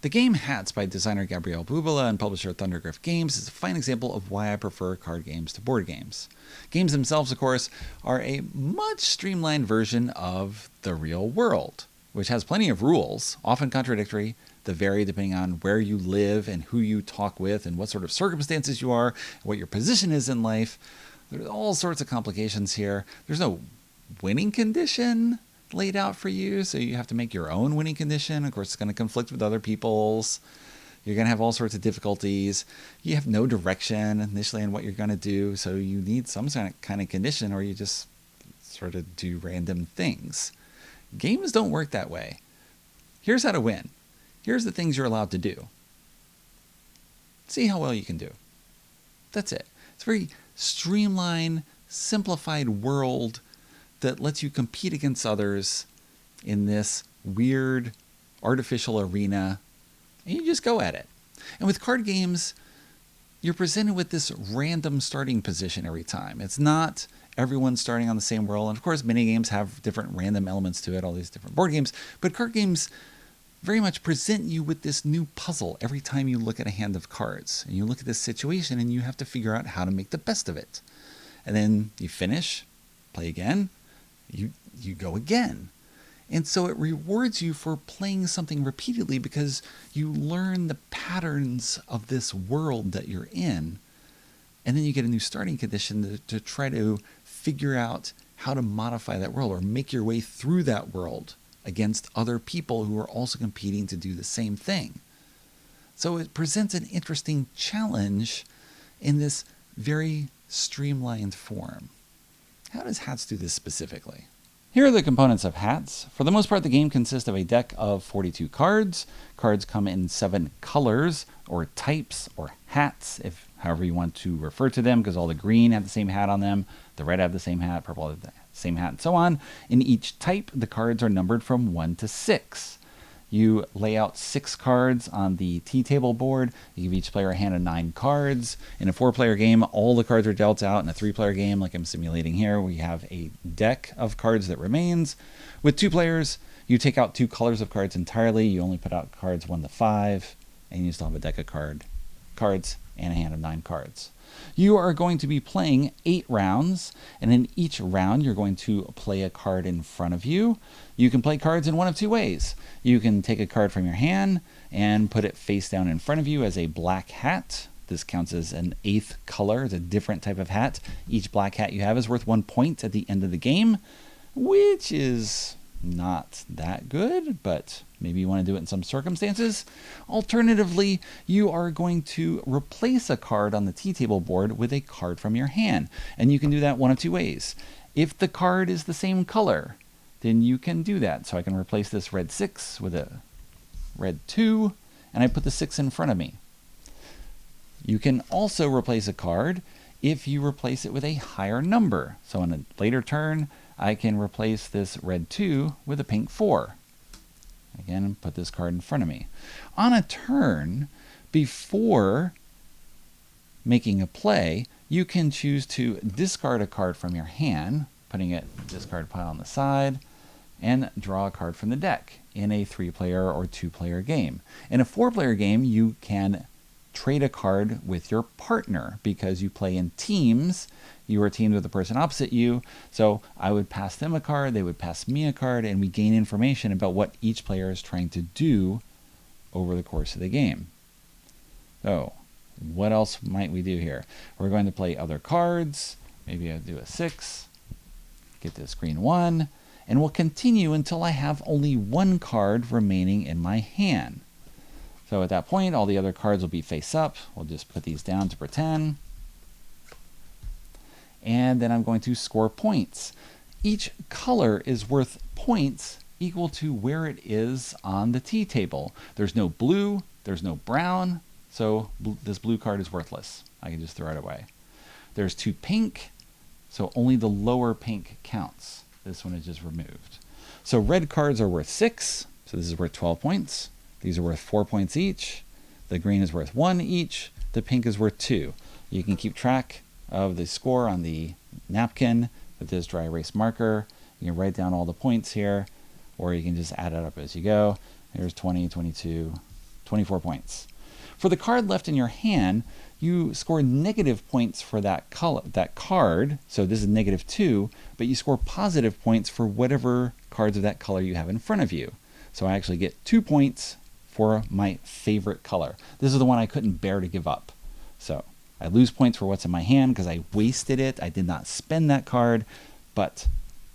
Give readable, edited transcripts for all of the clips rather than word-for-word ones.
The game Hats by designer Gabriele Bubala and publisher Thundergriff Games is a fine example of why I prefer card games to board games. Games themselves, of course, are a much streamlined version of the real world, which has plenty of rules, often contradictory, that vary depending on where you live and who you talk with and what sort of circumstances you are, what your position is in life. There's all sorts of complications here. There's no winning condition laid out for you, so you have to make your own winning condition. Of course, it's going to conflict with other people's. You're going to have all sorts of difficulties. You have no direction initially on what you're going to do, so you need some kind of condition, or you just sort of do random things. Games don't work that way. Here's how to win. Here's the things you're allowed to do. See how well you can do. That's it. It's a very streamlined, simplified world that lets you compete against others in this weird, artificial arena, and you just go at it. And with card games, you're presented with this random starting position every time. It's not everyone starting on the same world. And of course, mini games have different random elements to it, all these different board games. But card games very much present you with this new puzzle every time you look at a hand of cards. And you look at this situation and you have to figure out how to make the best of it. And then you finish, play again, you go again. And so it rewards you for playing something repeatedly because you learn the patterns of this world that you're in. And then you get a new starting condition to try to figure out how to modify that world or make your way through that world against other people who are also competing to do the same thing. So it presents an interesting challenge in this very streamlined form. How does Hats do this specifically? Here are the components of Hats. For the most part, the game consists of a deck of 42 cards. Cards come in 7 colors, or types, or hats, if however you want to refer to them, because all the green have the same hat on them, the red have the same hat, purple have the same hat, and so on. In each type, the cards are numbered from 1 to 6. You lay out 6 cards on the T-table board. You give each player a hand of 9 cards. In a 4-player game, all the cards are dealt out. In a 3-player game, like I'm simulating here, we have a deck of cards that remains. With 2 players, you take out 2 colors of cards entirely. You only put out cards 1 to 5, and you still have a deck of cards and a hand of 9 cards. You are going to be playing 8 rounds, and in each round you're going to play a card in front of you. You can play cards in one of 2 ways. You can take a card from your hand and put it face down in front of you as a black hat. This counts as an 8th color. It's a different type of hat. Each black hat you have is worth 1 point at the end of the game, which is not that good, but maybe you want to do it in some circumstances. Alternatively, you are going to replace a card on the T-table board with a card from your hand. And you can do that one of 2 ways. If the card is the same color, then you can do that. So I can replace this red 6 with a red 2, and I put the 6 in front of me. You can also replace a card if you replace it with a higher number. So on a later turn, I can replace this red 2 with a pink 4. Again, put this card in front of me. On a turn, before making a play, you can choose to discard a card from your hand, putting it in the discard pile on the side, and draw a card from the deck in a 3-player or 2-player game. In a 4-player game, you can trade a card with your partner because you play in teams. You are teamed with the person opposite you, so I would pass them a card, they would pass me a card, and we gain information about what each player is trying to do over the course of the game. So, what else might we do here? We're going to play other cards. Maybe I'll do a 6, get this green 1, and we'll continue until I have only 1 card remaining in my hand. So at that point, all the other cards will be face up. We'll just put these down to pretend. And then I'm going to score points. Each color is worth points equal to where it is on the T-table. There's no blue, there's no brown, so this blue card is worthless. I can just throw it away. There's 2 pink, so only the lower pink counts. This one is just removed. So red cards are worth 6, so this is worth 12 points. These are worth 4 points each. The green is worth 1 each. The pink is worth 2. You can keep track of the score on the napkin with this dry erase marker. You can write down all the points here, or you can just add it up as you go. Here's 20, 22, 24 points. For the card left in your hand, you score negative points for that card. So this is -2, but you score positive points for whatever cards of that color you have in front of you. So I actually get 2 points for my favorite color. This is the one I couldn't bear to give up. So I lose points for what's in my hand because I wasted it. I did not spend that card, but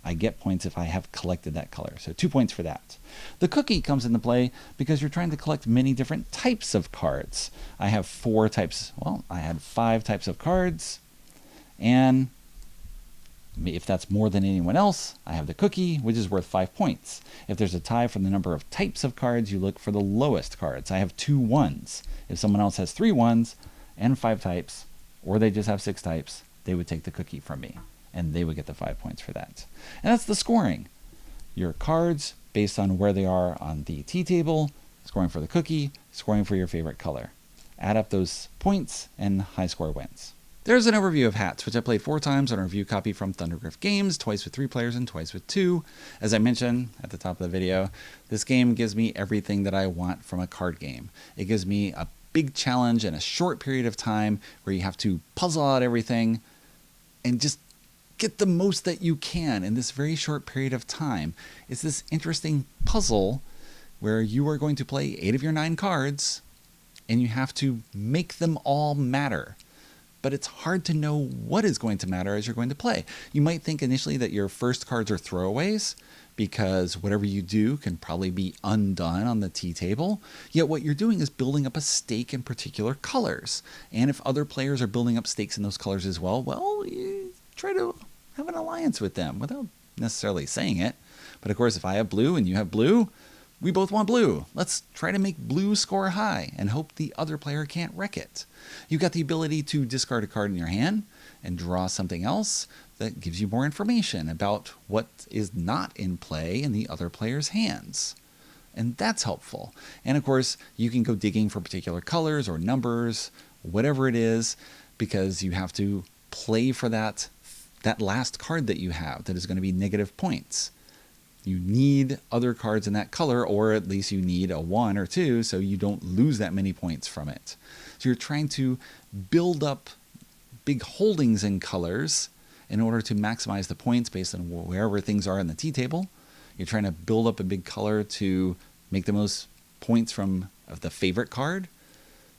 I get points if I have collected that color. So 2 points for that. The cookie comes into play because you're trying to collect many different types of cards. I have 4 types. Well, I had 5 types of cards. And if that's more than anyone else, I have the cookie, which is worth 5 points. If there's a tie for the number of types of cards, you look for the lowest cards. I have 2 ones. If someone else has 3 ones and 5 types, or they just have 6 types, they would take the cookie from me, and they would get the 5 points for that. And that's the scoring. Your cards, based on where they are on the T-table, scoring for the cookie, scoring for your favorite color. Add up those points, and high score wins. There's an overview of hats, which I played 4 times on a review copy from Thundergriff Games, twice with 3 players and twice with 2. As I mentioned at the top of the video, this game gives me everything that I want from a card game. It gives me a big challenge in a short period of time where you have to puzzle out everything and just get the most that you can in this very short period of time. It's this interesting puzzle where you are going to play 8 of your 9 cards and you have to make them all matter. But it's hard to know what is going to matter as you're going to play. You might think initially that your first cards are throwaways because whatever you do can probably be undone on the T-table. Yet what you're doing is building up a stake in particular colors. And if other players are building up stakes in those colors as well, well, you try to have an alliance with them without necessarily saying it. But of course, if I have blue and you have blue, we both want blue. Let's try to make blue score high and hope the other player can't wreck it. You've got the ability to discard a card in your hand and draw something else that gives you more information about what is not in play in the other player's hands. And that's helpful. And of course, you can go digging for particular colors or numbers, whatever it is, because you have to play for that last card that you have that is going to be negative points. You need other cards in that color, or at least you need a 1 or 2 so you don't lose that many points from it. So you're trying to build up big holdings in colors in order to maximize the points based on wherever things are in the T-table. You're trying to build up a big color to make the most points from the favorite card.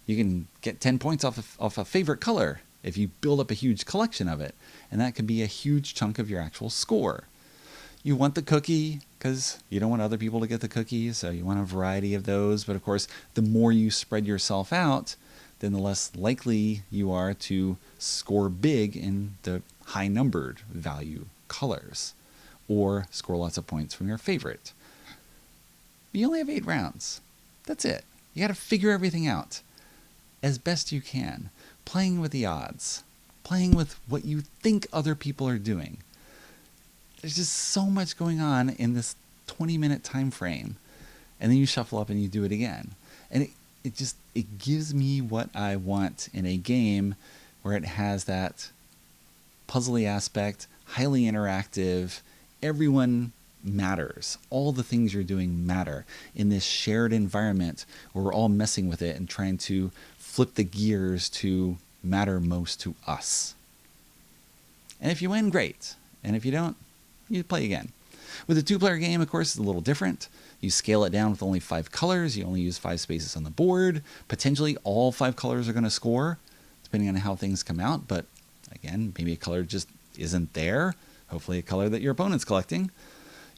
You can get 10 points off a favorite color if you build up a huge collection of it, and that could be a huge chunk of your actual score. You want the cookie because you don't want other people to get the cookie, so you want a variety of those. But of course, the more you spread yourself out, then the less likely you are to score big in the high numbered value colors or score lots of points from your favorite. You only have 8 rounds. That's it. You got to figure everything out as best you can, playing with the odds, playing with what you think other people are doing. There's just so much going on in this 20-minute time frame, and then you shuffle up and you do it again. And it gives me what I want in a game where it has that puzzly aspect, highly interactive, everyone matters. All the things you're doing matter in this shared environment where we're all messing with it and trying to flip the gears to matter most to us. And if you win, great. And if you don't, you play again. With a 2-player game, of course, it's a little different. You scale it down with only 5 colors. You only use 5 spaces on the board. Potentially all 5 colors are going to score, depending on how things come out. But again, maybe a color just isn't there. Hopefully a color that your opponent's collecting.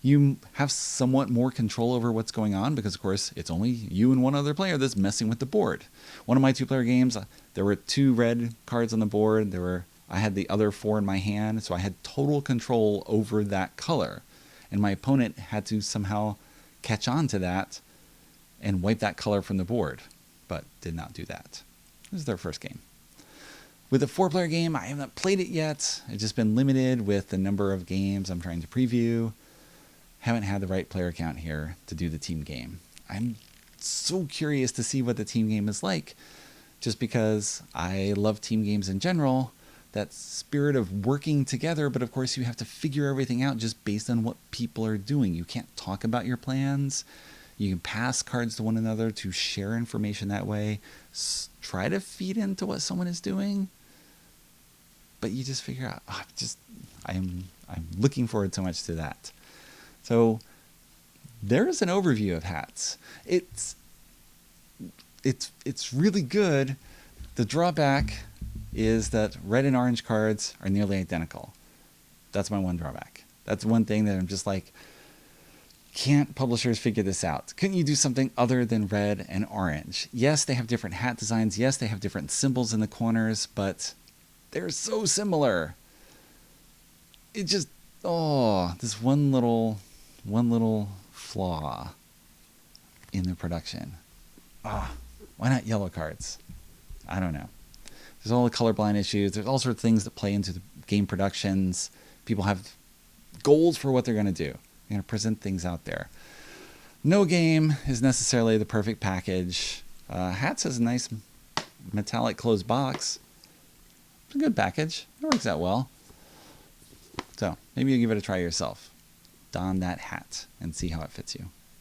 You have somewhat more control over what's going on because, of course, it's only you and one other player that's messing with the board. One of my 2-player games, there were 2 red cards on the board. I had the other 4 in my hand, so I had total control over that color. And my opponent had to somehow catch on to that and wipe that color from the board, but did not do that. This is their first game. With a 4-player game, I haven't played it yet. It's just been limited with the number of games I'm trying to preview. Haven't had the right player count here to do the team game. I'm so curious to see what the team game is like, just because I love team games in general. That spirit of working together, but of course you have to figure everything out just based on what people are doing. You can't talk about your plans. You can pass cards to one another to share information that way. Try to feed into what someone is doing. But you just figure out, I'm looking forward so much to that. So there's an overview of hats. It's really good. The drawback is that red and orange cards are nearly identical. That's my one drawback. That's one thing that I'm just like, can't publishers figure this out? Couldn't you do something other than red and orange? Yes, they have different hat designs. Yes, they have different symbols in the corners, but they're so similar. It just, this one little flaw in the production. Why not yellow cards? I don't know. There's all the colorblind issues. There's all sorts of things that play into the game productions. People have goals for what they're going to do. They're going to present things out there. No game is necessarily the perfect package. Hats has a nice metallic closed box. It's a good package. It works out well. So maybe you give it a try yourself. Don that hat and see how it fits you.